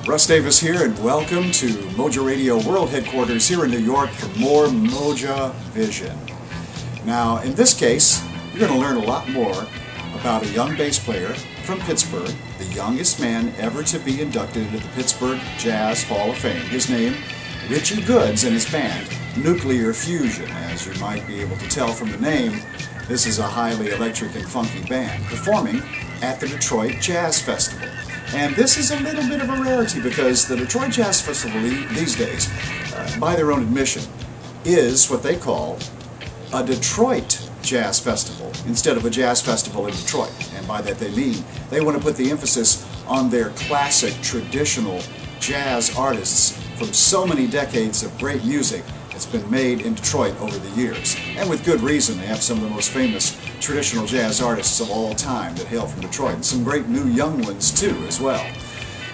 Russ Davis here, and welcome to MoJa Radio World Headquarters here in New York for more MoJa Vision. Now, in this case, you're going to learn a lot more about a young bass player from Pittsburgh, the youngest man ever to be inducted into the Pittsburgh Jazz Hall of Fame. His name, Richie Goods, and his band, Nuclear Fusion. As you might be able to tell from the name, this is a highly electric and funky band performing at the Detroit Jazz Festival. And this is a little bit of a rarity because the Detroit Jazz Festival these days, by their own admission, is what they call a Detroit Jazz Festival instead of a jazz festival in Detroit. And by that they mean they want to put the emphasis on their classic, traditional jazz artists from so many decades of great music that's been made in Detroit over the years. And with good reason. They have some of the most famous traditional jazz artists of all time that hail from Detroit, and some great new young ones too as well.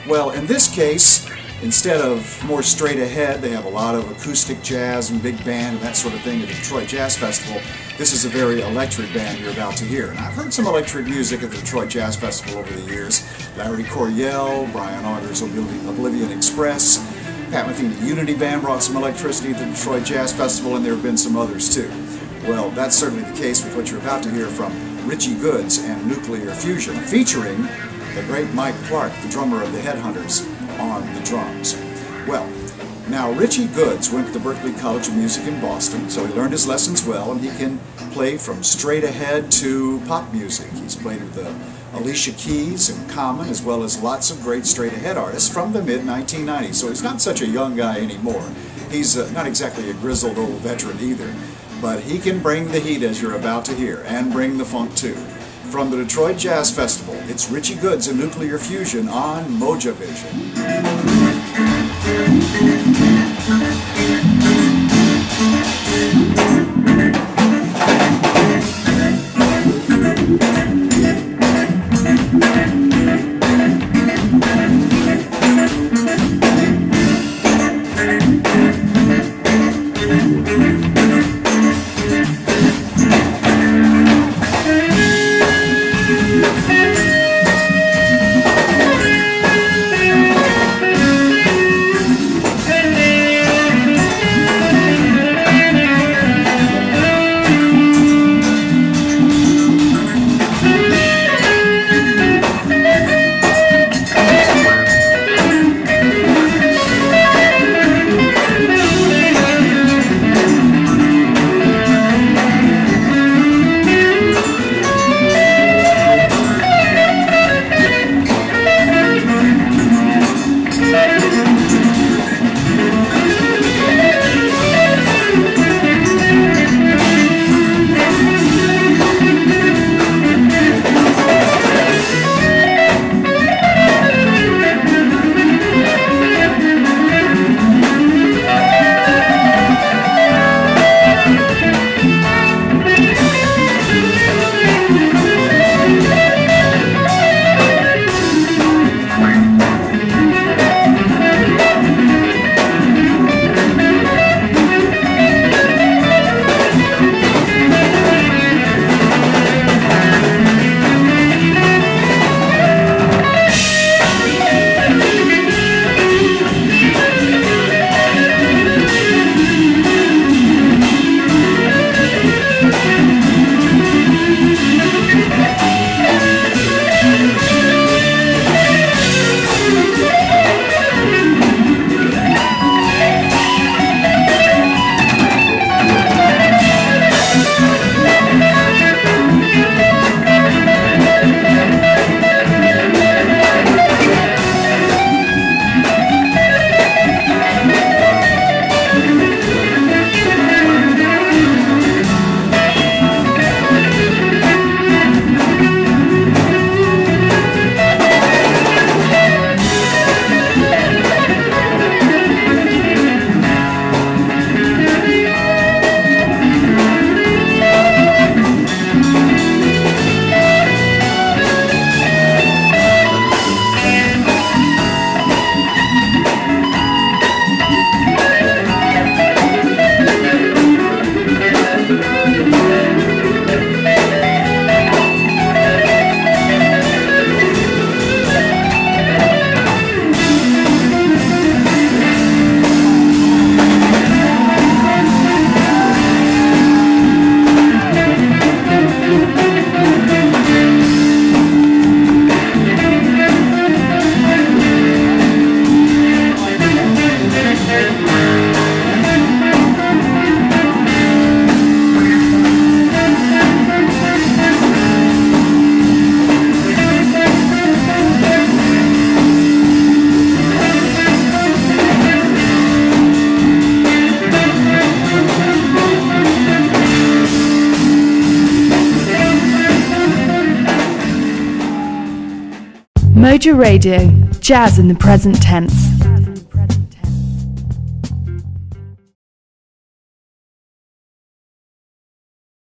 Well, in this case, instead of more straight ahead, they have a lot of acoustic jazz and big band and that sort of thing at the Detroit Jazz Festival. This is a very electric band you're about to hear. And I've heard some electric music at the Detroit Jazz Festival over the years. Larry Coryell, Brian Auger's Oblivion Express, Pat Metheny's Unity Band brought some electricity to the Detroit Jazz Festival, and there have been some others too. Well, that's certainly the case with what you're about to hear from Richie Goods and Nuclear Fusion, featuring the great Mike Clark, the drummer of the Headhunters, on the drums. Well, now Richie Goods went to the Berklee College of Music in Boston, so he learned his lessons well, and he can play from straight ahead to pop music. He's played with Alicia Keys and Common, as well as lots of great straight ahead artists from the mid-1990s. So he's not such a young guy anymore. He's not exactly a grizzled old veteran either, but he can bring the heat, as you're about to hear, and bring the funk too. From the Detroit Jazz Festival, it's Richie Goods and Nuclear Fusion on MoJa Vision. MoJa Radio, jazz in the present tense.